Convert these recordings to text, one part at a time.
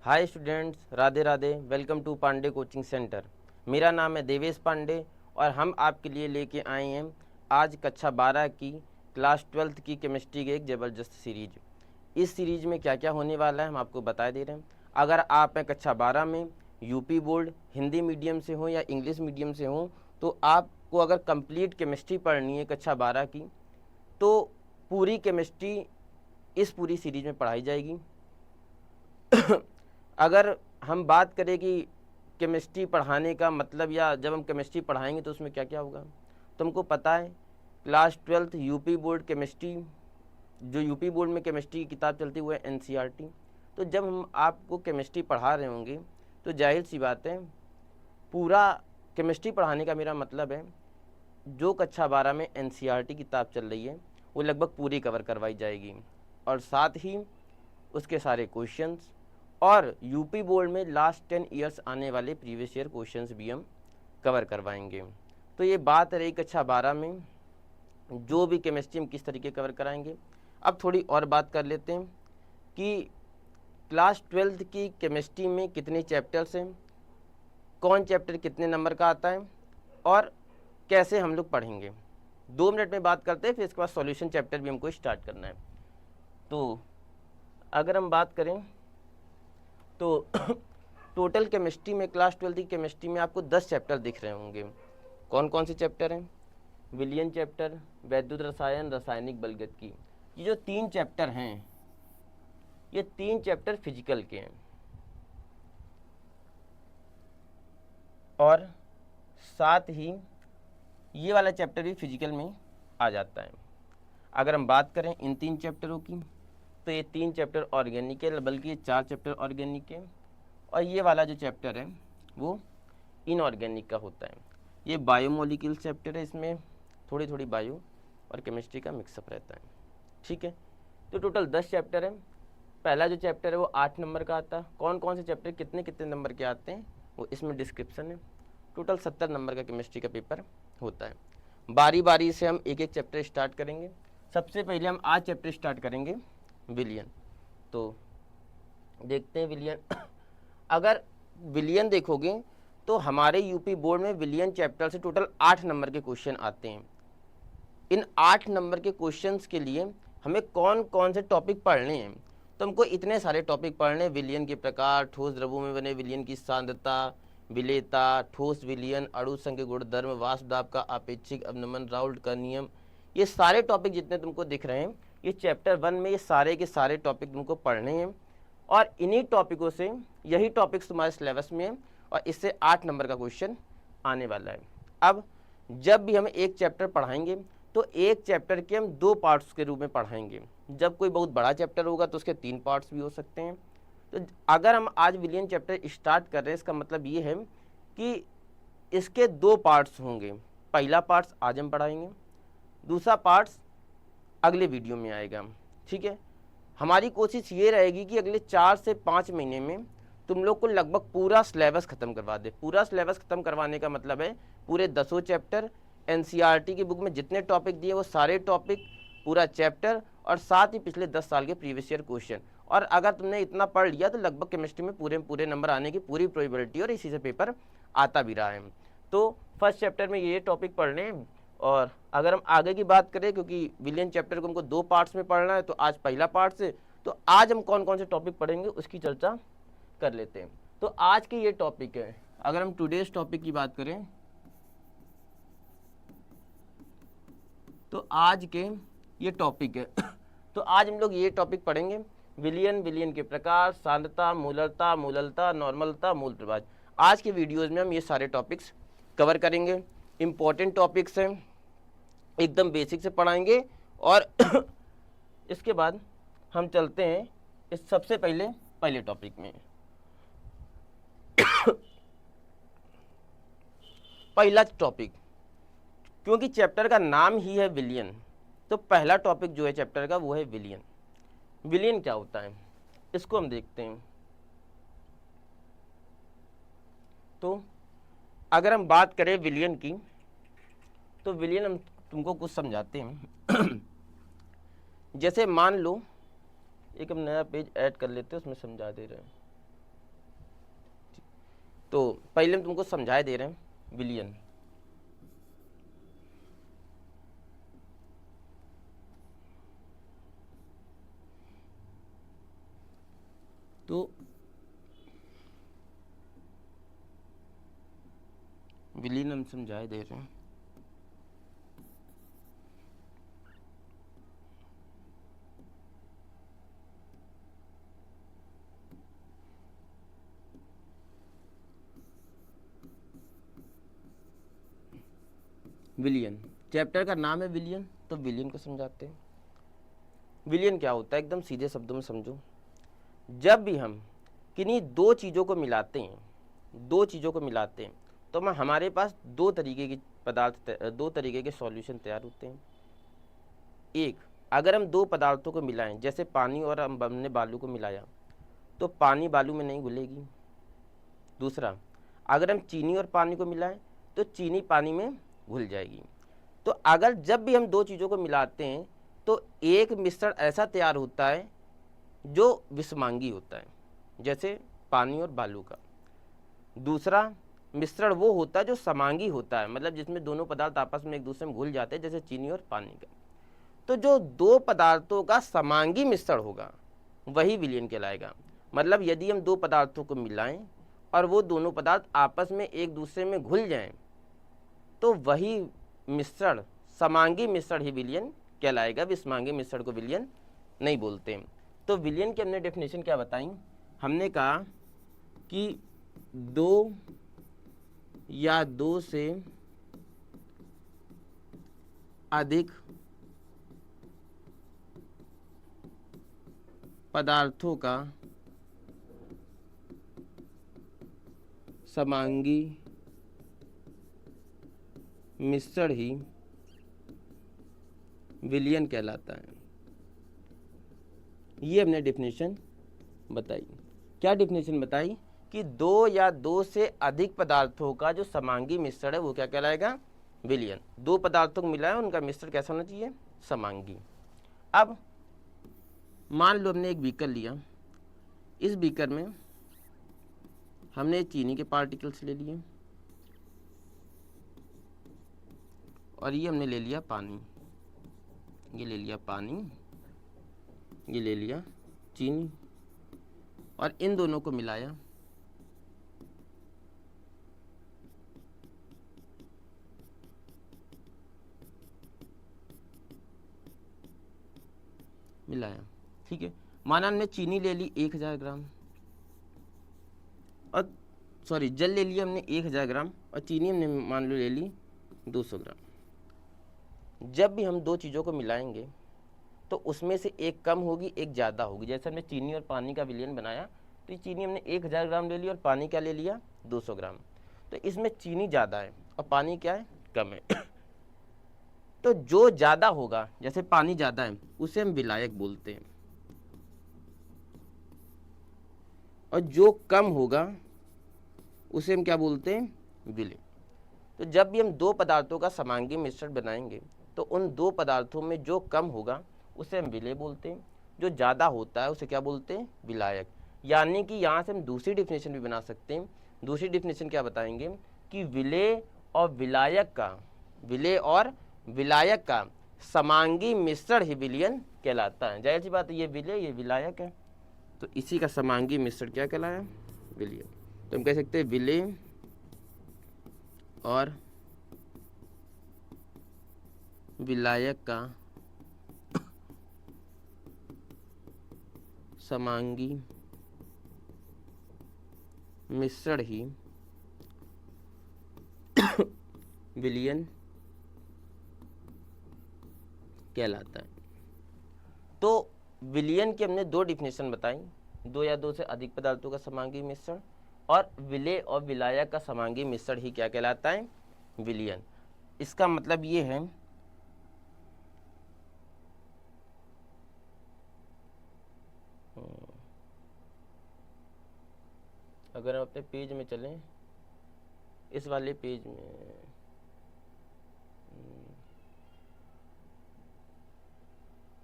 Hi students, Radhe Radhe. Welcome to Pandey coaching centre. मेरा नाम है देवेश पांडे और हम आपके लिए लेके आए हैं आज कक्षा 12 की क्लास 12th की केमिस्ट्री की एक ज़बरदस्त सीरीज। इस सीरीज में क्या क्या होने वाला है हम आपको बता दे रहे हैं। अगर आप हैं कक्षा 12 में, यूपी बोर्ड, हिंदी मीडियम से हो या इंग्लिश मीडियम से हो, तो आपको अगर कंप्लीट केमिस्ट्री पढ़नी है कक्षा 12 की, तो पूरी केमिस्ट्री इस पूरी सीरीज में पढ़ाई जाएगी। अगर हम बात करें कि केमिस्ट्री पढ़ाने का मतलब या जब हम केमिस्ट्री पढ़ाएंगे तो उसमें क्या क्या होगा, तो हमको पता है class 12th UP board chemistry, जो यूपी बोर्ड में केमिस्ट्री की किताब चलती हुई है एनसीईआरटी। तो जब हम आपको केमिस्ट्री पढ़ा रहे होंगे तो जाहिर सी बात है, पूरा केमिस्ट्री पढ़ाने का मेरा मतलब है जो कक्षा 12 में एनसीईआरटी किताब चल रही है वो लगभग पूरी कवर करवाई जाएगी, और साथ ही उसके सारे क्वेश्चंस और यूपी बोर्ड में लास्ट 10 ईयर्स आने वाले प्रीवियस ईयर क्वेश्चंस भी हम कवर करवाएंगे। तो ये बात रही कक्षा 12 में जो भी केमिस्ट्री हम किस तरीके कवर कराएंगे। अब थोड़ी और बात कर लेते हैं कि क्लास 12th की केमिस्ट्री में कितने चैप्टर्स हैं, कौन चैप्टर कितने नंबर का आता है और कैसे हम लोग पढ़ेंगे। 2 मिनट में बात करते हैं, फिर इसके बाद सॉल्यूशन चैप्टर भी हमको स्टार्ट करना है। तो अगर हम बात करें तो टोटल केमिस्ट्री में क्लास 12th की केमिस्ट्री में आपको 10 चैप्टर दिख रहे होंगे। कौन कौन से चैप्टर हैं? विलियन चैप्टर, वैद्युत रसायन, रासायनिक बलगत। ये जो 3 चैप्टर हैं, ये 3 चैप्टर फिजिकल के हैं और साथ ही ये वाला चैप्टर भी फिजिकल में आ जाता है। अगर हम बात करें इन 3 चैप्टरों की, तो ये 3 चैप्टर ऑर्गेनिक है, बल्कि ये 4 चैप्टर ऑर्गेनिक है, और ये वाला जो चैप्टर है वो इनऑर्गेनिक का होता है। ये बायोमोलिक्यूल चैप्टर है, इसमें थोड़ी थोड़ी बायो और केमिस्ट्री का मिक्सअप रहता है। ठीक है, तो टोटल 10 चैप्टर है। पहला जो चैप्टर है वो 8 नंबर का आता है। कौन कौन से चैप्टर कितने कितने नंबर के आते हैं वो इसमें डिस्क्रिप्शन है। टोटल 70 नंबर का केमिस्ट्री का पेपर होता है। बारी बारी से हम एक एक चैप्टर स्टार्ट करेंगे। सबसे पहले हम आज चैप्टर स्टार्ट करेंगे विलियन। तो देखते हैं विलियन। अगर विलियन देखोगे तो हमारे यूपी बोर्ड में विलियन चैप्टर से टोटल 8 नंबर के क्वेश्चन आते हैं। इन 8 नंबर के क्वेश्चंस के लिए हमें कौन कौन से टॉपिक पढ़ने हैं, तो हमको इतने सारे टॉपिक पढ़ने हैं। विलियन के प्रकार, ठोस द्रव्यों में बने विलियन की सांद्रता, विलेयता, ठोस विलियन, अणु संघ गुणधर्म, वाष्प दाब का अपेक्षिक अवनमन, राउल्ट का नियम, ये सारे टॉपिक जितने तुमको दिख रहे हैं ये चैप्टर 1 में ये सारे के सारे टॉपिक तुमको पढ़ने हैं। और इन्हीं टॉपिकों से यही टॉपिक्स तुम्हारे सिलेबस में है और इससे 8 नंबर का क्वेश्चन आने वाला है। अब जब भी हम एक चैप्टर पढ़ाएंगे तो एक चैप्टर के हम 2 पार्ट्स के रूप में पढ़ाएंगे। जब कोई बहुत बड़ा चैप्टर होगा तो उसके 3 पार्ट्स भी हो सकते हैं। तो अगर हम आज विलियन चैप्टर स्टार्ट कर रहे हैं, इसका मतलब ये है कि इसके 2 पार्ट्स होंगे। पहला पार्ट्स आज हम पढ़ाएंगे, दूसरा पार्ट्स अगले वीडियो में आएगा। ठीक है, हमारी कोशिश ये रहेगी कि अगले 4 से 5 महीने में तुम लोग को लगभग पूरा सिलेबस खत्म करवा दे। पूरा सिलेबस खत्म करवाने का मतलब है पूरे 10 चैप्टर, एनसीईआरटी की बुक में जितने टॉपिक दिए वो सारे टॉपिक, पूरा चैप्टर, और साथ ही पिछले 10 साल के प्रीवियस ईयर क्वेश्चन। और अगर तुमने इतना पढ़ लिया तो लगभग केमिस्ट्री में पूरे पूरे नंबर आने की पूरी प्रोबेबिलिटी, और इसी से पेपर आता भी रहा है। तो फर्स्ट चैप्टर में ये टॉपिक पढ़ने हैं। और अगर हम आगे की बात करें, क्योंकि विलियन चैप्टर को हमको 2 पार्ट्स में पढ़ना है, तो आज पहला पार्ट से, तो आज हम कौन कौन से टॉपिक पढ़ेंगे उसकी चर्चा कर लेते हैं। तो आज के ये टॉपिक है, अगर हम टुडेज टॉपिक की बात करें तो आज के ये टॉपिक है। तो आज हम लोग ये टॉपिक पढ़ेंगे, विलियन, विलियन के प्रकार, सांद्रता, मूलरता, मूललता, नॉर्मलता, मूल प्रभाज। आज के वीडियोज में हम ये सारे टॉपिक्स कवर करेंगे। इंपॉर्टेंट टॉपिक्स हैं, एकदम बेसिक से पढ़ाएंगे। और इसके बाद हम चलते हैं इस सबसे पहले टॉपिक में। पहला टॉपिक, क्योंकि चैप्टर का नाम ही है विलियन, तो पहला टॉपिक जो है चैप्टर का वो है विलियन। विलियन क्या होता है इसको हम देखते हैं। तो अगर हम बात करें विलियन की, तो विलियन हम तुमको कुछ समझाते हैं। जैसे मान लो एक हम नया पेज ऐड कर लेते हैं, उसमें समझा दे रहे हैं। तो पहले हम तुमको समझाए दे रहे हैं विलियन। तो विलियन हम समझाए दे रहे हैं। विलियन, चैप्टर का नाम है विलियन, तो विलियन को समझाते हैं। विलियन क्या होता है, एकदम सीधे शब्दों में समझो। जब भी हम किन्हीं दो चीज़ों को मिलाते हैं, दो चीज़ों को मिलाते हैं, तो हमारे पास दो तरीके की पदार्थ, दो तरीके के सॉल्यूशन तैयार होते हैं। एक, अगर हम दो पदार्थों को मिलाएं, जैसे पानी और हमने बालू को मिलाया, तो पानी बालू में नहीं घुलेगी। दूसरा, अगर हम चीनी और पानी को मिलाएं, तो चीनी पानी में घुल जाएगी। तो अगर जब भी हम दो चीज़ों को मिलाते हैं, तो एक मिश्रण ऐसा तैयार होता है जो विषमांगी होता है, जैसे पानी और बालू का। दूसरा मिश्रण वो होता है जो समांगी होता है, मतलब जिसमें दोनों पदार्थ आपस में एक दूसरे में घुल जाते हैं, जैसे चीनी और पानी का। तो जो दो पदार्थों का समांगी मिश्रण होगा वही विलयन कहलाएगा। मतलब यदि हम दो पदार्थों को मिलाएं और वो दोनों पदार्थ आपस में एक दूसरे में घुल जाएं, तो वही मिश्रण समांगी मिश्रण ही विलयन कहलाएगा। विषमांगी मिश्रण को विलयन नहीं बोलते। तो विलयन की हमने डेफिनेशन क्या बताई, हमने कहा कि दो या दो से अधिक पदार्थों का समांगी मिश्रण ही विलयन कहलाता है। ये हमने डेफिनेशन बताई। क्या डेफिनेशन बताई कि दो या दो से अधिक पदार्थों का जो समांगी मिश्रण है वो क्या कहलाएगा, विलयन। दो पदार्थों को मिलाएं, उनका मिश्रण कैसा होना चाहिए, समांगी। अब मान लो हमने एक बीकर लिया, इस बीकर में हमने चीनी के पार्टिकल्स ले लिए और ये हमने ले लिया पानी, ये ले लिया पानी, ये ले लिया चीनी, और इन दोनों को मिलाया। मिलाया, ठीक है। माना हमने चीनी ले ली 1000 ग्राम, और सॉरी जल ले लिया हमने 1000 ग्राम, और चीनी हमने मान लो ले ली 200 ग्राम। जब भी हम दो चीज़ों को मिलाएंगे तो उसमें से एक कम होगी, एक ज़्यादा होगी। जैसे हमने चीनी और पानी का विलयन बनाया, तो ये चीनी हमने 1000 ग्राम ले ली और पानी क्या ले लिया, 200 ग्राम। तो इसमें चीनी ज़्यादा है और पानी क्या है, कम है। तो जो ज़्यादा होगा, जैसे पानी ज़्यादा है, उसे हम विलायक बोलते हैं, और जो कम होगा उसे हम क्या बोलते हैं, विलय। तो जब भी हम दो पदार्थों का समांगी मिश्रण बनाएंगे, तो उन दो पदार्थों में जो कम होगा उसे हम विलय बोलते हैं, जो ज़्यादा होता है उसे क्या बोलते हैं, विलायक। यानी कि यहाँ से हम दूसरी डिफिनेशन भी बना सकते हैं। दूसरी डिफिनेशन क्या बताएंगे कि विलय और विलायक का, विलय और विलायक का समांगी मिश्रण ही विलयन कहलाता है। जाहिर सी बात है, ये विलय ये विलायक है, तो इसी का समांगी मिश्रण क्या कहलाया, विलय। तो हम कह सकते हैं विलय और विलायक का समांगी मिश्रण ही विलयन कहलाता है। तो विलयन की हमने दो डिफिनेशन बताई, दो या दो से अधिक पदार्थों का समांगी मिश्रण, और विलय और विलायक का समांगी मिश्रण ही क्या कहलाता है, विलयन। इसका मतलब ये है अगर हम अपने पेज में चलें, इस वाले पेज में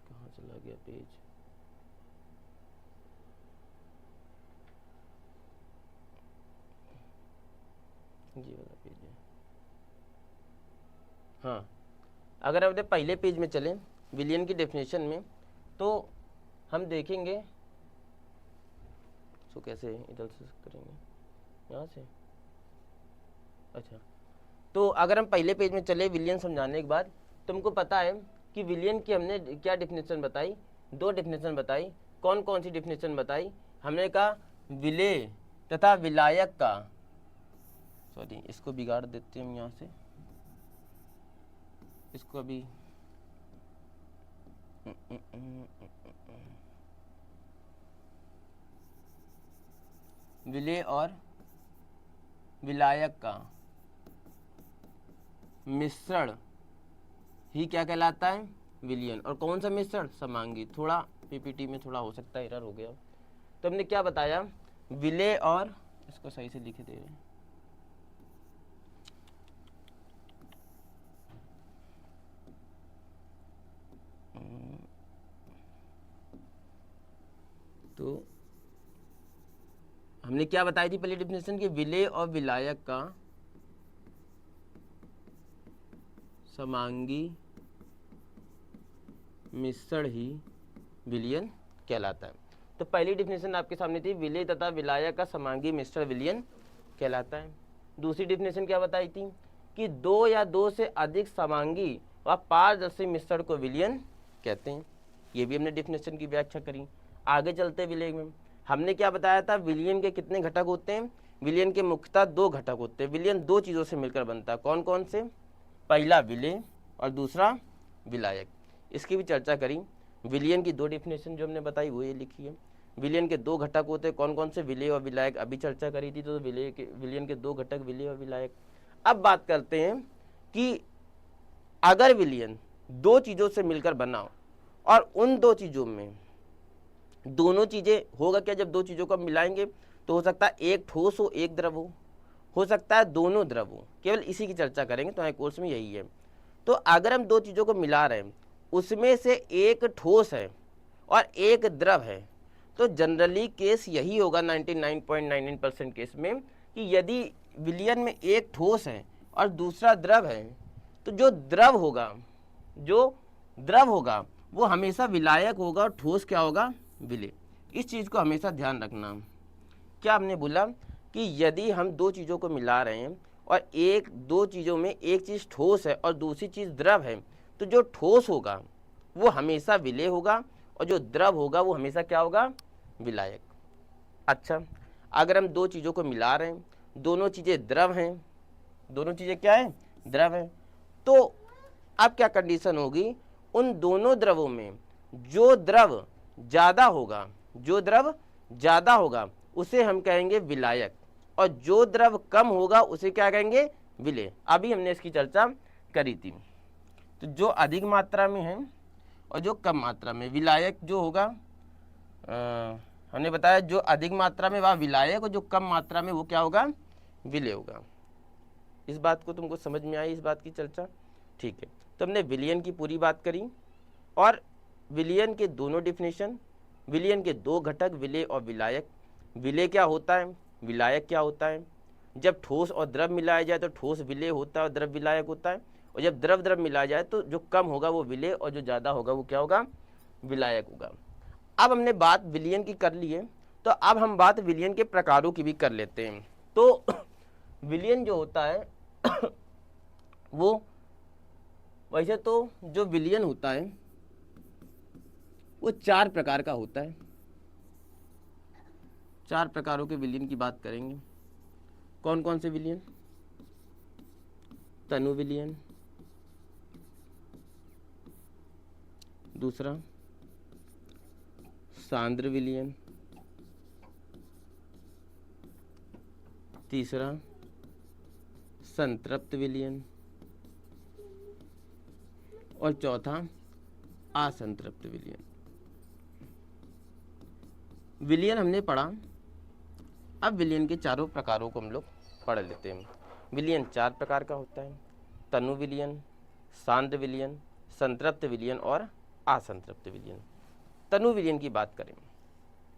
कहाँ चला गया पेज, ये वाला पेज है। हाँ, अगर अपने पहले पेज में चलें विलियन की डेफिनेशन में, तो हम देखेंगे तो कैसे इधर से करेंगे, यहाँ से। अच्छा, तो अगर हम पहले पेज में चले विलियन समझाने के बाद, तुमको पता है कि विलियन की हमने क्या डेफिनेशन बताई, 2 डेफिनेशन बताई। कौन कौन सी डेफिनेशन बताई? हमने कहा विलेय तथा विलायक का, सॉरी इसको बिगाड़ देते हैं हम यहाँ से, इसको अभी विलेय और विलायक का मिश्रण ही क्या कहलाता है? विलियन। और कौन सा मिश्रण? समांगी। थोड़ा पीपीटी में थोड़ा हो सकता है एरर हो गया। तो हमने क्या बताया? विलेय और, इसको सही से लिखे दे रहे हैं, तो हमने क्या बताई थी पहली डेफिनेशन की? विलेय और विलायक का समांगी मिश्रण ही विलियन कहलाता है। तो पहली डेफिनेशन आपके सामने थी, विलेय तथा विलायक का समांगी मिश्रण विलियन कहलाता है। दूसरी डेफिनेशन क्या बताई थी? कि 2 या 2 से अधिक समांगी व पारदर्शी मिश्रण को विलियन कहते हैं। ये भी हमने डेफिनेशन की व्याख्या करी। आगे चलते विलेय में हमने क्या बताया था? विलियन के कितने घटक होते हैं? विलियन के मुख्यतः 2 घटक होते हैं। विलियन 2 चीज़ों से मिलकर बनता है। कौन कौन से? पहला विलेय और दूसरा विलायक। इसकी भी चर्चा करी। विलियन की 2 डेफिनेशन जो हमने बताई वो ये लिखी है। विलियन के 2 घटक होते हैं, कौन कौन से? विलेय और विलायक। अभी चर्चा करी थी। तो विलियन के 2 घटक विलेय और विलायक। अब बात करते हैं कि अगर विलियन 2 चीज़ों से मिलकर बना हो और उन 2 चीज़ों में दोनों चीज़ें, होगा क्या जब 2 चीज़ों को मिलाएंगे? तो हो सकता है एक ठोस हो एक द्रव हो सकता है दोनों द्रव हो। केवल इसी की चर्चा करेंगे, तो हमारे कोर्स में यही है। तो अगर हम 2 चीज़ों को मिला रहे हैं, उसमें से एक ठोस है और एक द्रव है, तो जनरली केस यही होगा 99.99% केस में कि यदि विलियन में एक ठोस है और दूसरा द्रव है, तो जो द्रव होगा वो हमेशा विलायक होगा और ठोस क्या होगा? विलेय। इस चीज़ को हमेशा ध्यान रखना। क्या हमने बोला कि यदि हम 2 चीज़ों को मिला रहे हैं और 2 चीज़ों में एक चीज़ ठोस है और दूसरी चीज़ द्रव है, तो जो ठोस होगा वो हमेशा विलेय होगा और जो द्रव होगा वो हमेशा क्या होगा? विलायक। अच्छा, अगर हम 2 चीज़ों को मिला रहे हैं, दोनों चीज़ें द्रव हैं, दोनों चीज़ें क्या है? द्रव है, तो अब क्या कंडीशन होगी? उन दोनों द्रवों में जो द्रव ज़्यादा होगा उसे हम कहेंगे विलायक, और जो द्रव कम होगा उसे क्या कहेंगे? विलेय। अभी हमने इसकी चर्चा करी थी। तो जो अधिक मात्रा में है और जो कम मात्रा में, विलायक जो होगा, हमने बताया जो अधिक मात्रा में वह विलायक और जो कम मात्रा में वो क्या होगा? विलेय होगा। इस बात को तुमको समझ में आई, इस बात की चर्चा? ठीक है। तो हमने विलियन की पूरी बात करी और विलियन के दोनों डेफिनेशन, विलियन के 2 घटक विलेय और विलायक। विलेय क्या होता है? विलायक क्या होता है? जब ठोस और द्रव मिलाया जाए तो ठोस विलेय होता है और द्रव विलायक होता है, और जब द्रव द्रव मिलाया जाए तो जो कम होगा वो विलेय और जो ज़्यादा होगा वो क्या होगा? विलायक होगा। अब हमने बात विलियन की कर ली है, तो अब हम बात विलियन के प्रकारों की भी कर लेते हैं। तो विलियन जो होता है वो, वैसे तो जो विलियन होता है वो 4 प्रकार का होता है। 4 प्रकारों के विलियन की बात करेंगे। कौन कौन से विलियन? तनु विलियन, दूसरा सांद्र विलियन, तीसरा संतृप्त विलियन और चौथा असंतृप्त विलियन। विलियन हमने पढ़ा, अब विलियन के चारों प्रकारों को हम लोग पढ़ लेते हैं। विलियन 4 प्रकार का होता है: तनु विलियन, सांद्र विलियन, संतृप्त विलियन और असंतृप्त विलियन। तनु विलियन की बात करें,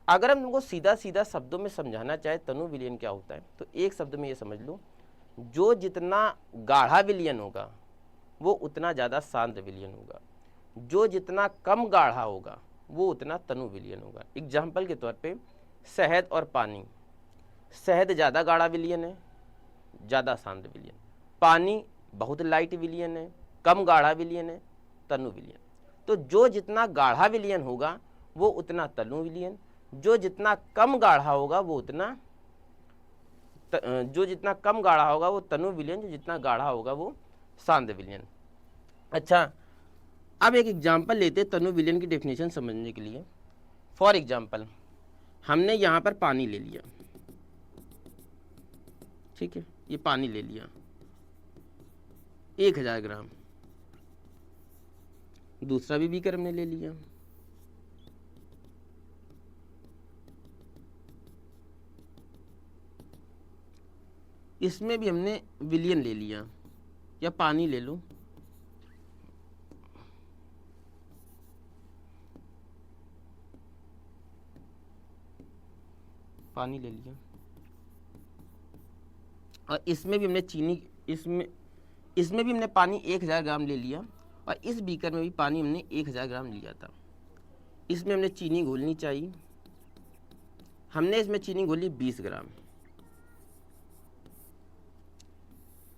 अगर हम तुमको सीधा सीधा शब्दों में समझाना चाहे तनु विलियन क्या होता है, तो एक शब्द में ये समझ लो जो जितना गाढ़ा विलयन होगा वो उतना ज़्यादा सांद्र विलयन होगा, जो जितना कम गाढ़ा होगा वो उतना तनु विलयन होगा। एग्जाम्पल के तौर पे शहद और पानी, शहद ज़्यादा गाढ़ा विलयन है, ज़्यादा सांद्र विलयन, पानी बहुत लाइट विलयन है, कम गाढ़ा विलयन है, तनु विलयन। तो जो जितना गाढ़ा विलयन होगा वो उतना तनु विलयन, जो जितना कम गाढ़ा होगा वो उतना जो जितना कम गाढ़ा होगा वो तनु विलयन, जो जितना गाढ़ा होगा वो सांद्र विलयन। अच्छा, अब एक एग्जाम्पल लेते हैं तनु विलयन की डेफिनेशन समझने के लिए। फॉर एग्जाम्पल हमने यहाँ पर पानी ले लिया, ठीक है, ये पानी ले लिया 1000 ग्राम, दूसरा भी बीकर हमने ले लिया, इसमें भी हमने विलयन ले लिया, या पानी ले लो, पानी ले लिया, और इसमें भी हमने चीनी, इसमें भी हमने पानी 1000 ग्राम ले लिया, और इस बीकर में भी पानी हमने 1000 ग्राम लिया था। इसमें हमने चीनी घोलनी चाहिए, हमने इसमें चीनी घोली 20 ग्राम,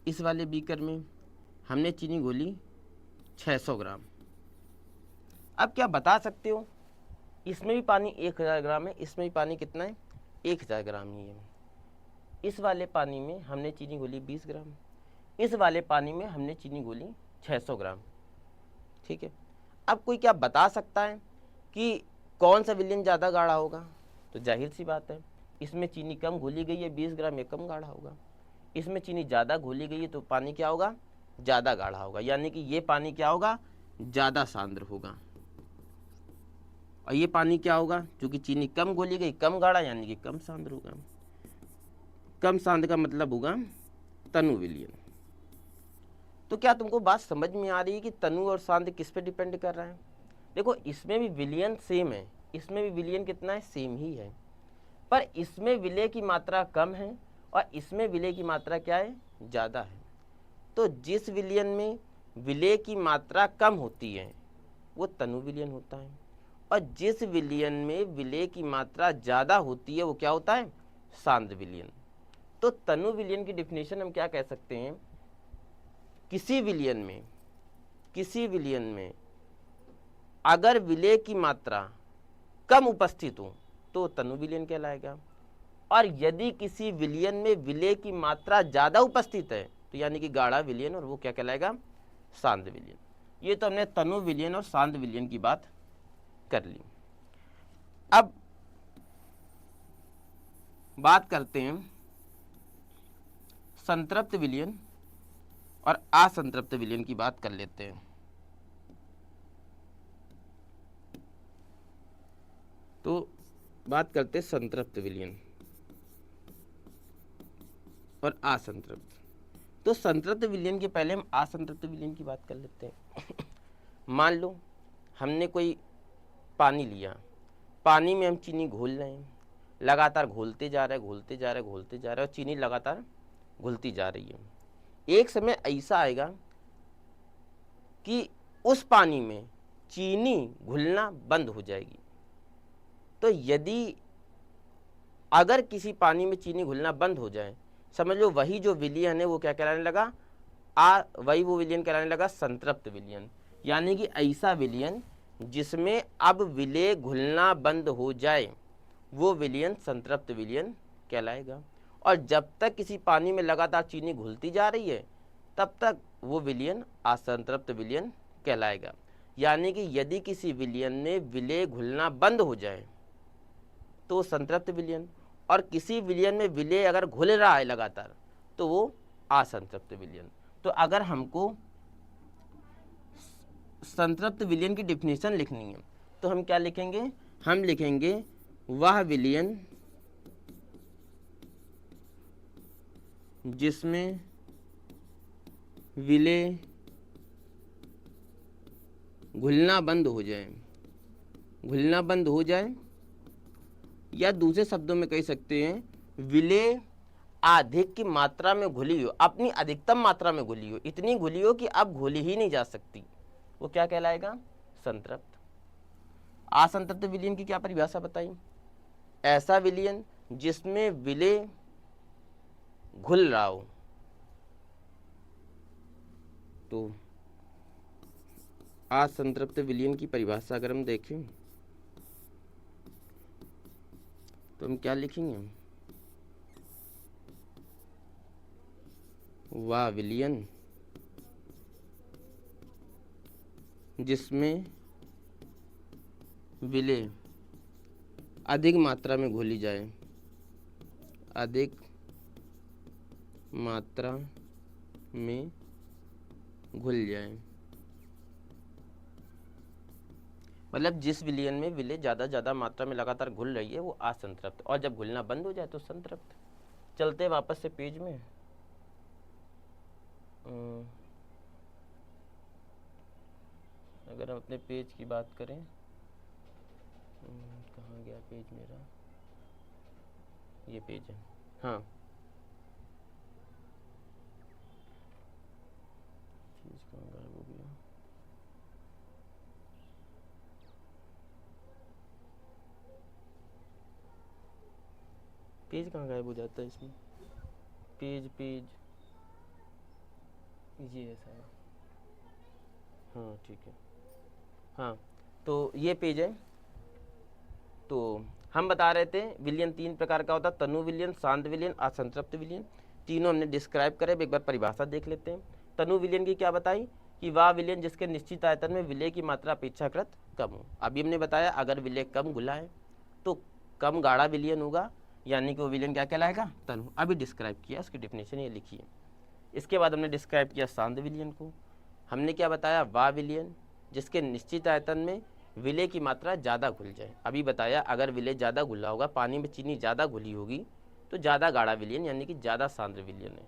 इस वाले बीकर में हमने चीनी घोली 600 ग्राम। अब क्या बता सकते हो, इसमें भी पानी 1000 ग्राम है, इसमें भी पानी कितना है 1000 ग्राम ही है। इस वाले पानी में हमने चीनी घोली 20 ग्राम, इस वाले पानी में हमने चीनी घोली 600 ग्राम, ठीक है। अब कोई क्या बता सकता है कि कौन सा विलयन ज़्यादा गाढ़ा होगा? तो जाहिर सी बात है, इसमें चीनी कम घोली गई है 20 ग्राम, ये कम गाढ़ा होगा। इसमें चीनी ज़्यादा घोली गई है तो पानी क्या होगा, ज़्यादा गाढ़ा होगा, यानी कि ये पानी क्या होगा, ज़्यादा सांद्र होगा। और ये पानी क्या होगा, क्योंकि चीनी कम घोली गई, कम गाढ़ा, यानी कि कम सांद्र होगा। कम सांद्र का मतलब होगा तनु विलयन। तो क्या तुमको बात समझ में आ रही है कि तनु और सांद्र किस पे डिपेंड कर रहा है? देखो, इसमें भी विलयन सेम है, इसमें भी विलयन कितना है, सेम ही है, पर इसमें विलय की मात्रा कम है और इसमें विलय की मात्रा क्या है, ज़्यादा है। तो जिस विलयन में विलय की मात्रा कम होती है वो तनु विलयन होता है, और जिस विलयन में विलय की मात्रा ज़्यादा होती है वो क्या होता है, सांद्र विलयन। तो तनु विलयन की डेफिनेशन हम क्या कह सकते हैं, किसी विलयन में अगर विलय की मात्रा कम उपस्थित हो तो तनु विलयन कहलाएगा, और यदि किसी विलयन में विलय की मात्रा ज़्यादा उपस्थित है तो यानी कि गाढ़ा विलयन, और वो क्या कहलाएगा, सांद्र विलयन। ये तो हमने तनु विलयन और सांद्र विलयन की बात कर ली। अब बात करते हैं संतृप्त विलयन और असंतृप्त विलयन की बात कर लेते हैं। तो बात करते हैं संतृप्त विलयन और असंतृप्त। तो संतृप्त विलयन के पहले हम असंतृप्त विलयन की बात कर लेते हैं। मान लो हमने कोई पानी लिया, पानी में हम चीनी घोल रहे हैं, लगातार घोलते जा रहे हैं और चीनी लगातार घुलती जा रही है। एक समय ऐसा आएगा कि उस पानी में चीनी घुलना बंद हो जाएगी। तो यदि अगर किसी पानी में चीनी घुलना बंद हो जाए, समझ लो वही जो विलयन है वो क्या कहलाने लगा, वही वो विलयन कहलाने लगा संतृप्त विलयन। यानी कि ऐसा विलयन जिसमें अब विलय घुलना बंद हो जाए वो विलयन संतृप्त विलयन कहलाएगा। और जब तक किसी पानी में लगातार चीनी घुलती जा रही है तब तक वो विलयन असंतृप्त विलयन कहलाएगा। यानी कि यदि किसी विलयन में विलय घुलना बंद हो जाए तो संतृप्त विलयन, और किसी विलयन में विलय अगर घुल रहा है लगातार तो वो असंतृप्त विलयन। तो अगर हमको संतृप्त विलयन की डेफिनेशन लिखनी है तो हम क्या लिखेंगे, हम लिखेंगे वह विलयन जिसमें विलय घुलना बंद हो जाए, या दूसरे शब्दों में कह सकते हैं विलय अधिक की मात्रा में घुली हो, अपनी अधिकतम मात्रा में घुली हो, इतनी घुली हो कि अब घुली ही नहीं जा सकती, वो क्या कहलाएगा? संतृप्त। असंतृप्त विलयन की क्या परिभाषा बताई? ऐसा विलयन जिसमें विलेय घुल रहा हो। तो असंतृप्त विलयन की परिभाषा अगर हम देखें तो हम क्या लिखेंगे? वह विलयन जिसमें विलेय अधिक मात्रा में घोली जाए, अधिक मात्रा में घुल जाए, मतलब जिस विलयन में विलेय ज़्यादा मात्रा में लगातार घुल रही है वो असंतृप्त, और जब घुलना बंद हो जाए तो संतृप्त। चलते वापस से पेज में। अगर हम अपने पेज की बात करें, कहाँ गया पेज मेरा? ये पेज है, हाँ। चीज कहाँ गायब हो गया? पेज कहाँ गायब हो जाता है इसमें? पेज ये है सारा, हाँ ठीक है, हाँ। तो ये पेज है। तो हम बता रहे थे विलयन 3 प्रकार का होता है, तनु विलयन, शांत विलयन, असंतृप्त विलयन। तीनों हमने डिस्क्राइब करे, एक बार परिभाषा देख लेते हैं। तनु विलयन की क्या बताई कि वह विलयन जिसके निश्चित आयतन में विलेय की मात्रा अपेक्षाकृत कम हो। अभी हमने बताया अगर विलेय कम घुला है तो कम गाढ़ा विलयन होगा, यानी कि वो विलयन क्या कहलाएगा? तनु। अभी डिस्क्राइब किया, उसकी डेफिनेशन ये लिखी है। इसके बाद हमने डिस्क्राइब किया शांत विलयन को। हमने क्या बताया? वह विलयन जिसके निश्चित आयतन में विलेय की मात्रा ज़्यादा घुल जाए। अभी बताया अगर विलेय ज़्यादा घुला होगा, पानी में चीनी ज़्यादा घुली होगी तो ज़्यादा गाढ़ा विलयन यानी कि ज़्यादा सांद्र विलयन है।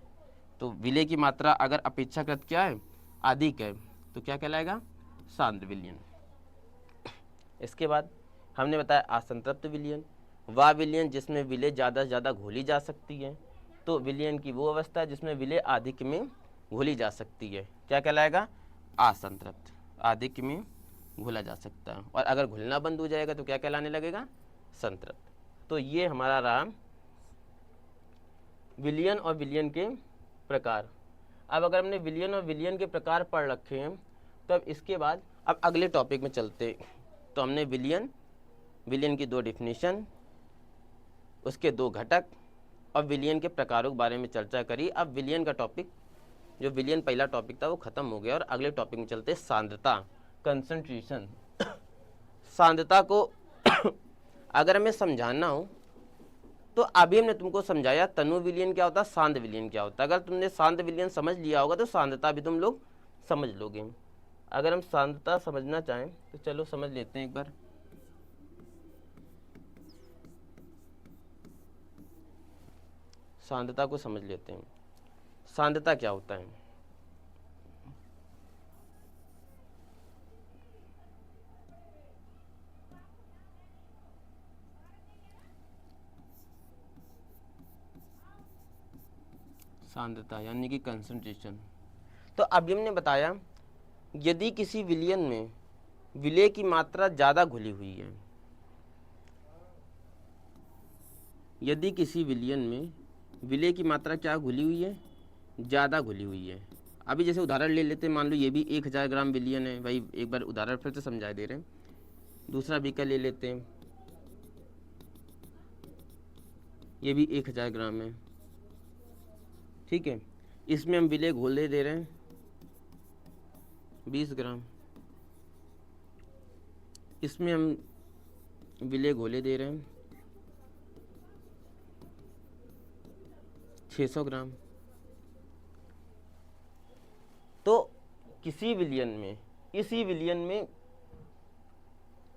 तो विलेय की मात्रा अगर अपेक्षाकृत क्या है? अधिक है, तो क्या कहलाएगा? सांद्र विलयन। इसके बाद हमने बताया असंतृप्त विलयन, वह विलयन जिसमें विलेय ज़्यादा घोली जा सकती है। तो विलयन की वो अवस्था है जिसमें विलेय अधिक में घोली जा सकती है, क्या कहलाएगा? असंतृप्त। अधिक में घुला जा सकता है, और अगर घुलना बंद हो जाएगा तो क्या कहलाने लगेगा? संतृप्त। तो ये हमारा रहा विलयन और विलयन के प्रकार। अब अगर हमने विलयन और विलयन के प्रकार पढ़ रखे हैं तो अब इसके बाद अब अगले टॉपिक में चलते। तो हमने विलयन की 2 डिफिनीशन, उसके 2 घटक और विलयन के प्रकारों के बारे में चर्चा करी। अब विलयन का टॉपिक, जो विलयन पहला टॉपिक था वो खत्म हो गया और अगले टॉपिक में चलते सांद्रता, कंसंट्रेशन। सांद्रता को अगर हमें समझाना हो तो अभी हमने तुमको समझाया तनु विलयन क्या होता है, शांत विलयन क्या होता है। अगर तुमने शांत विलयन समझ लिया होगा तो सांद्रता भी तुम लोग समझ लोगे। अगर हम सांद्रता समझना चाहें तो चलो समझ लेते हैं एक बार। सांद्रता को समझ लेते हैं। सांद्रता क्या होता है? सांद्रता यानी कि कंसंट्रेशन। तो अभी हमने बताया यदि किसी विलयन में विलेय की मात्रा ज़्यादा घुली हुई है, यदि किसी विलयन में विलेय की मात्रा क्या घुली हुई है? ज़्यादा घुली हुई है। अभी जैसे उदाहरण ले लेते हैं, मान लो ये भी 1000 ग्राम विलयन है, भाई एक बार उदाहरण फिर से समझा दे रहे हैं। दूसरा बीकर ले लेते हैं, ये भी 1000 ग्राम है, ठीक है। इसमें हम विलेय घोले दे रहे हैं 20 ग्राम, इसमें हम विलेय घोले दे रहे हैं 600 ग्राम। तो किसी विलयन में, इसी विलयन में,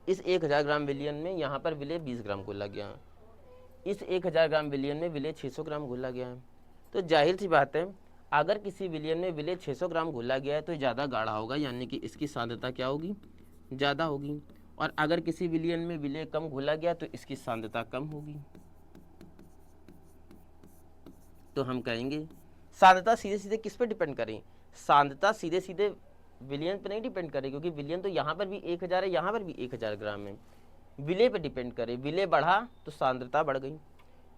इस 1000 ग्राम विलयन में यहाँ पर विलेय 20 ग्राम घोला गया है, इस 1000 ग्राम विलयन में विलेय 600 ग्राम घोला गया है। तो जाहिर सी बात है अगर किसी विलयन में विलेय 600 ग्राम घोला गया है तो ज़्यादा गाढ़ा होगा, यानी कि इसकी सांद्रता क्या होगी? ज़्यादा होगी। और अगर किसी विलयन में विलेय कम घोला गया तो इसकी सांद्रता कम होगी। तो हम कहेंगे सांद्रता सीधे सीधे किस पे डिपेंड करें, सांद्रता सीधे सीधे विलियन पे नहीं डिपेंड करे, क्योंकि विलियन तो यहाँ पर भी 1000 है, यहाँ पर भी 1000 ग्राम है। विले पे डिपेंड करे, विले बढ़ा तो सांद्रता बढ़ गई,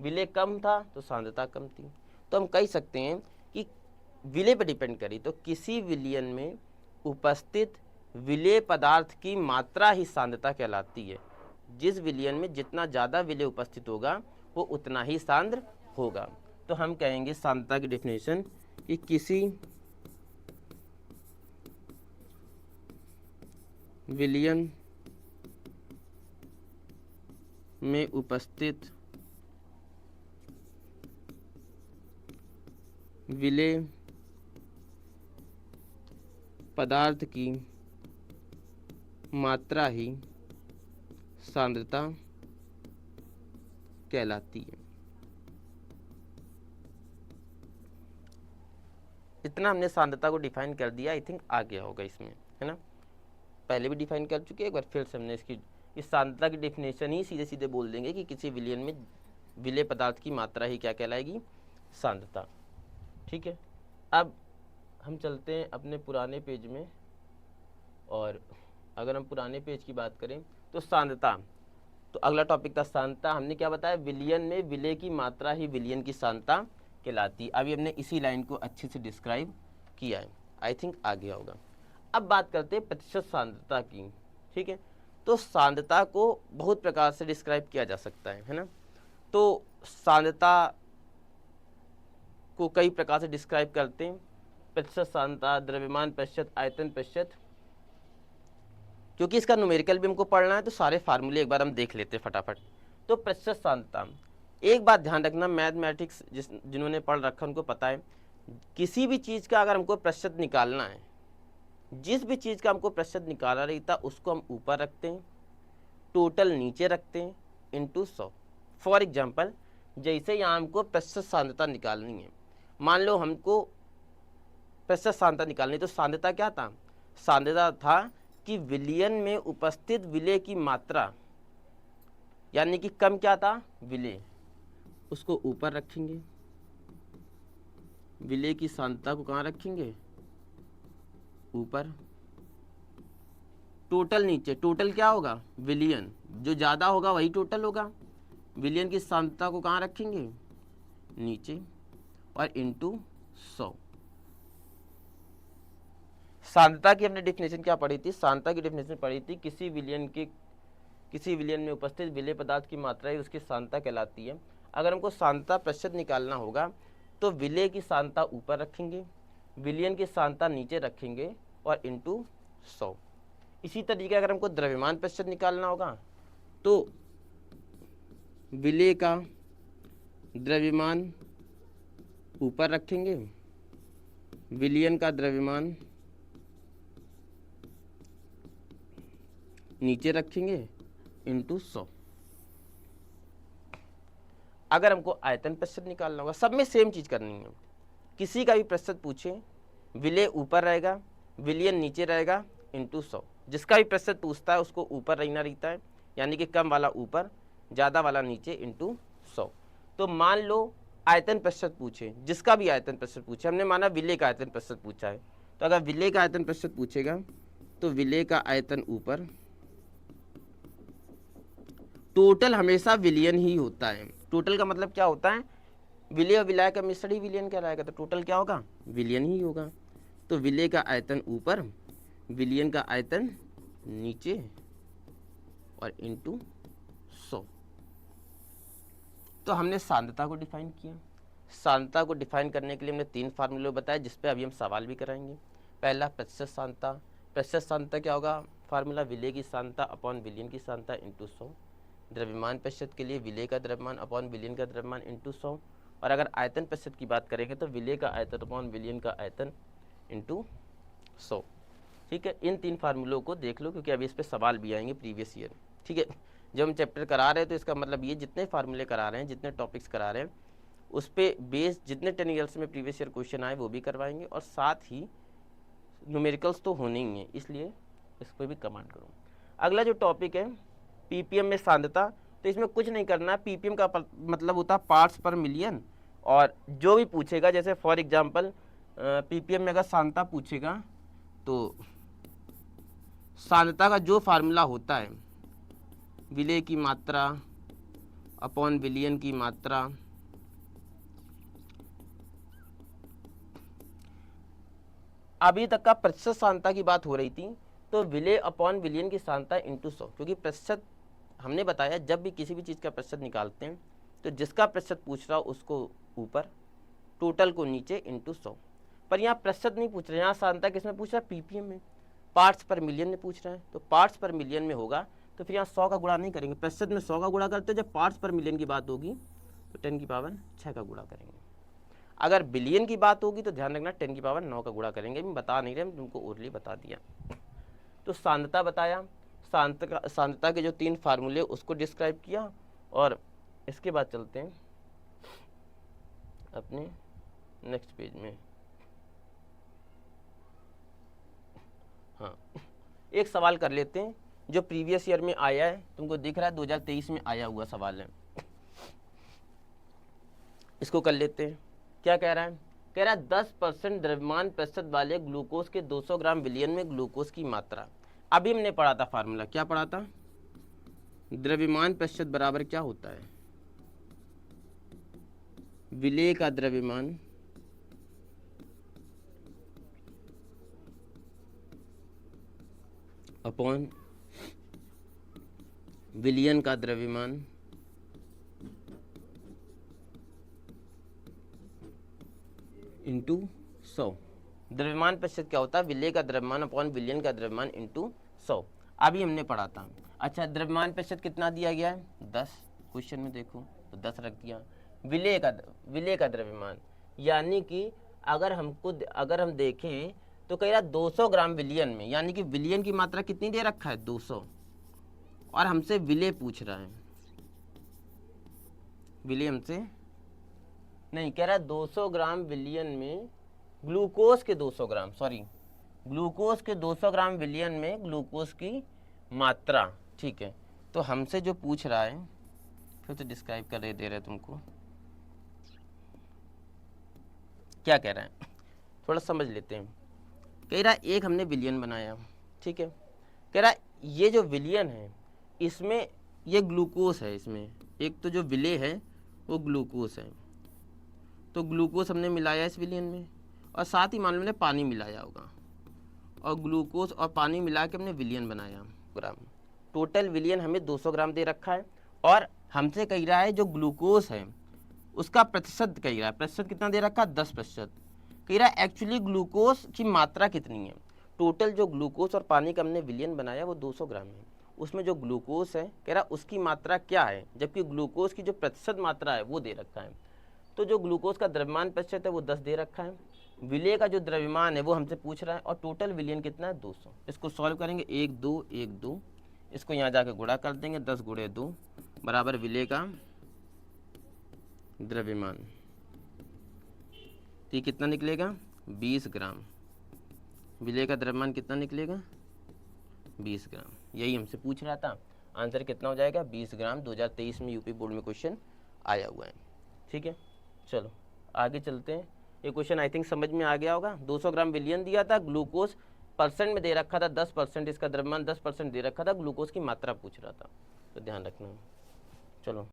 विले कम था तो सांद्रता कम थी। तो हम कह सकते हैं कि विले पे डिपेंड करी तो किसी विलियन में उपस्थित विलेय पदार्थ की मात्रा ही सांद्रता कहलाती है। जिस विलियन में जितना ज़्यादा विलेय उपस्थित होगा वो उतना ही सांद्र होगा। तो हम कहेंगे सांद्रता की डेफिनेशन कि किसी विलियन में उपस्थित विलेय पदार्थ की मात्रा ही सांद्रता कहलाती है। इतना हमने सांद्रता को डिफाइन कर दिया, आई थिंक आ गया होगा इसमें, है ना। पहले भी डिफाइन कर चुके हैं, एक बार फिर से हमने इसकी इस सांद्रता की डेफिनेशन ही सीधे सीधे बोल देंगे कि किसी विलियन में विलेय पदार्थ की मात्रा ही क्या कहलाएगी, सांद्रता। ठीक है, अब हम चलते हैं अपने पुराने पेज में, और अगर हम पुराने पेज की बात करें तो सांद्रता, तो अगला टॉपिक था सांद्रता। हमने क्या बताया, विलियन में विलेय की मात्रा ही विलियन की सांद्रता कहलाती। अभी हमने इसी लाइन को अच्छे से डिस्क्राइब किया है, आई थिंक आ गया होगा। अब बात करते हैं प्रतिशत सांद्रता की। ठीक है, तो सांद्रता को बहुत प्रकार से डिस्क्राइब किया जा सकता है ना। तो सांद्रता को कई प्रकार से डिस्क्राइब करते हैं, प्रतिशत सांद्रता, द्रव्यमान प्रतिशत, आयतन प्रतिशत। क्योंकि इसका न्यूमेरिकल भी हमको पढ़ना है तो सारे फार्मूले एक बार हम देख लेते हैं फटाफट। तो प्रतिशत सांद्रता, एक बात ध्यान रखना, मैथमेटिक्स जिन्होंने पढ़ रखा उनको पता है, किसी भी चीज़ का अगर हमको प्रतिशत निकालना है, जिस भी चीज़ का हमको प्रतिशत निकाला रहता उसको हम ऊपर रखते हैं, टोटल नीचे रखते हैं, इंटू 100। फॉर एग्जाम्पल, जैसे यहाँ हमको प्रतिशत सांद्रता निकालनी है, मान लो हमको प्रतिशत सांद्रता निकालनी, तो सांद्रता क्या था, सांद्रता था कि विलियन में उपस्थित विलेय की मात्रा, यानी कि कम क्या था, विलेय, उसको ऊपर रखेंगे, विलेय की सांद्रता को कहाँ रखेंगे, ऊपर, टोटल नीचे। टोटल क्या होगा, विलियन, जो ज़्यादा होगा वही टोटल होगा। विलियन की सांद्रता को कहाँ रखेंगे, नीचे, और इंटू 100। सांद्रता की हमने डेफिनेशन क्या पढ़ी थी, सांद्रता की डेफिनेशन पढ़ी थी किसी विलियन में उपस्थित विलेय पदार्थ की मात्रा ही उसकी सांद्रता कहलाती है। अगर हमको सांद्रता प्रतिशत निकालना होगा तो विलेय की सांद्रता ऊपर रखेंगे, विलियन की सांद्रता नीचे रखेंगे, और इंटू 100। इसी तरीके अगर हमको द्रव्यमान प्रतिशत निकालना होगा तो विलेय का द्रव्यमान ऊपर रखेंगे, विलियन का द्रव्यमान नीचे रखेंगे, इंटू 100। अगर हमको आयतन प्रतिशत निकालना होगा, सब में सेम चीज़ करनी है। किसी का भी प्रतिशत पूछे, विलेय ऊपर रहेगा, विलियन नीचे रहेगा, इंटू 100। जिसका भी प्रतिशत पूछता है उसको ऊपर रहना रहता है, यानी कि कम वाला ऊपर, ज़्यादा वाला नीचे, इंटू 100। तो मान लो आयतन प्रतिशत पूछे, जिसका भी आयतन प्रतिशत पूछे, हमने माना विलेय का आयतन प्रतिशत पूछा है, तो अगर विलेय का आयतन प्रतिशत पूछेगा तो विलेय का आयतन ऊपर, टोटल हमेशा विलियन ही होता है। टोटल का मतलब क्या होता है, विलेय और विलाय का मिश्रण ही विलियन कहलाएगा, तो टोटल क्या होगा, विलियन ही होगा। तो विलेय का आयतन ऊपर, विलियन का आयतन नीचे, और इंटू 100। तो हमने सांद्रता को डिफाइन किया। सांद्रता को डिफाइन करने के लिए हमने 3 फार्मूले बताए, जिस पे अभी हम सवाल भी कराएंगे। पहला प्रतिशत सांद्रता, प्रतिशत सांद्रता क्या होगा, फार्मूला विलेय की सांद्रता अपॉन विलियन की सांद्रता इंटू 100। द्रव्यमान प्रतिशत के लिए विलेय का द्रव्यमान अपॉन विलियन का द्रव्यमान इंटू 100। और अगर आयतन प्रतिशत की बात करेंगे तो विलेय का आयतन अपॉन विलियन का आयतन इंटू 100। ठीक है, इन 3 फार्मूलों को देख लो, क्योंकि अभी इस पर सवाल भी आएंगे प्रीवियस ईयर। ठीक है, जब हम चैप्टर करा रहे हैं तो इसका मतलब ये जितने फार्मूले करा रहे हैं, जितने टॉपिक्स करा रहे हैं, उस पर बेस जितने 10 ईयर्स में प्रीवियस ईयर क्वेश्चन आए वो भी करवाएंगे, और साथ ही न्यूमेरिकल्स तो होने ही हैं, इसलिए इस पर भी कमांड करो। अगला जो टॉपिक है पीपीएम में सांद्रता, तो इसमें कुछ नहीं करना है। पीपीएम का मतलब होता है पार्ट्स पर मिलियन, और जो भी पूछेगा, जैसे फॉर एग्जांपल पीपीएम में अगर सांद्रता पूछेगा तो सांद्रता का जो फार्मूला होता है विलेय की मात्रा अपॉन विलयन की मात्रा, अभी तक का प्रतिशत सांद्रता की बात हो रही थी, तो विलेय अपॉन विलयन की सांद्रता इंटू 100, क्योंकि प्रतिशत हमने बताया जब भी किसी भी चीज़ का प्रतिशत निकालते हैं तो जिसका प्रतिशत पूछ रहा हो उसको ऊपर, टोटल को नीचे, इंटू 100। पर यहाँ प्रतिशत नहीं पूछ रहे, यहाँ सांद्रता किसमें पूछ रहा है, पीपीएम में, पार्ट्स पर मिलियन में पूछ रहा है, तो पार्ट्स पर मिलियन में होगा तो फिर यहाँ 100 का गुणा नहीं करेंगे, प्रतिशत में 100 का गुणा करते हो, जब पार्ट्स पर मिलियन की बात होगी तो 10⁻6 का गुणा करेंगे। अगर बिलियन की बात होगी तो ध्यान रखना 10⁻9 का गुणा करेंगे। मैं बता नहीं रहे, तुमको ओरली बता दिया। तो सांद्रता बताया, सांद्रता के जो 3 फार्मूले उसको डिस्क्राइब किया, और इसके बाद चलते हैं अपने नेक्स्ट पेज में। हाँ, एक सवाल कर लेते हैं जो प्रीवियस ईयर में आया है, तुमको दिख रहा है 2023 में आया हुआ सवाल है, इसको कर लेते हैं। क्या कह रहा है, कह रहा है 10% द्रव्यमान प्रतिशत वाले ग्लूकोज के 200 ग्राम विलयन में ग्लूकोज की मात्रा। अभी हमने पढ़ा था फार्मूला, क्या पढ़ा था, द्रव्यमान प्रतिशत बराबर क्या होता है, विलेय का द्रव्यमान अपॉन विलयन का द्रव्यमान इंटू 100। द्रव्यमान प्रतिशत क्या होता है, विलेय का द्रव्यमान अपॉन विलयन का द्रव्यमान इंटू 100। अभी हमने पढ़ा था। अच्छा, द्रव्यमान प्रतिशत कितना दिया गया है, 10, क्वेश्चन में देखो तो 10 रख दिया। विलेय का द्रव्यमान, यानी कि अगर हम देखें तो कह रहा 200 ग्राम विलयन में, यानी कि विलयन की मात्रा कितनी दे रखा है, 200, और हमसे विलेय पूछ रहा है। विलेय हमसे नहीं कह रहा, 200 ग्राम विलयन में ग्लूकोज के 200 ग्राम, सॉरी, ग्लूकोज के 200 ग्राम विलयन में ग्लूकोज की मात्रा, ठीक है। तो हमसे जो पूछ रहा है, फिर से डिस्क्राइब कर दे रहे तुमको, क्या कह रहा है थोड़ा समझ लेते हैं। कह रहा एक हमने विलयन बनाया, ठीक है, कह रहा ये जो विलयन है इसमें ये ग्लूकोज है, इसमें एक तो जो विलेय है वो ग्लूकोज है, तो ग्लूकोज हमने मिलाया इस विलयन में, और साथ ही मान लो हमने पानी मिलाया होगा, और ग्लूकोज और पानी मिला के हमने विलयन बनाया ग्राम। टोटल विलयन हमें 200 ग्राम दे रखा है, और हमसे कह रहा है जो ग्लूकोज है उसका प्रतिशत कह रहा है, प्रतिशत कितना दे रखा है, 10%। कह रहा है एक्चुअली ग्लूकोज की मात्रा कितनी है, टोटल जो ग्लूकोज और पानी का हमने विलयन बनाया वो 200 ग्राम है, उसमें जो ग्लूकोज है कह रहा उसकी मात्रा क्या है, जबकि ग्लूकोज की जो प्रतिशत मात्रा है वो दे रखा है। तो जो ग्लूकोज का द्रव्यमान प्रतिशत है वो 10 दे रखा है, विलेय का जो द्रव्यमान है वो हमसे पूछ रहा है, और टोटल विलयन कितना है, 200। इसको सॉल्व करेंगे, 1 2 1 2, इसको यहाँ जाके गुणा कर देंगे, 10 × 2 बराबर विलेय का द्रव्यमान, तो कितना निकलेगा, 20 ग्राम। विलेय का द्रव्यमान कितना निकलेगा, 20 ग्राम। यही हमसे पूछ रहा था, आंसर कितना हो जाएगा, 20 ग्राम। 2023 में यूपी बोर्ड में क्वेश्चन आया हुआ है, ठीक है। चलो आगे चलते हैं। ये क्वेश्चन आई थिंक समझ में आ गया होगा। 200 ग्राम विलयन दिया था, ग्लूकोज परसेंट में दे रखा था 10%, इसका द्रव्यमान 10% दे रखा था, ग्लूकोज की मात्रा पूछ रहा था, तो ध्यान रखना। चलो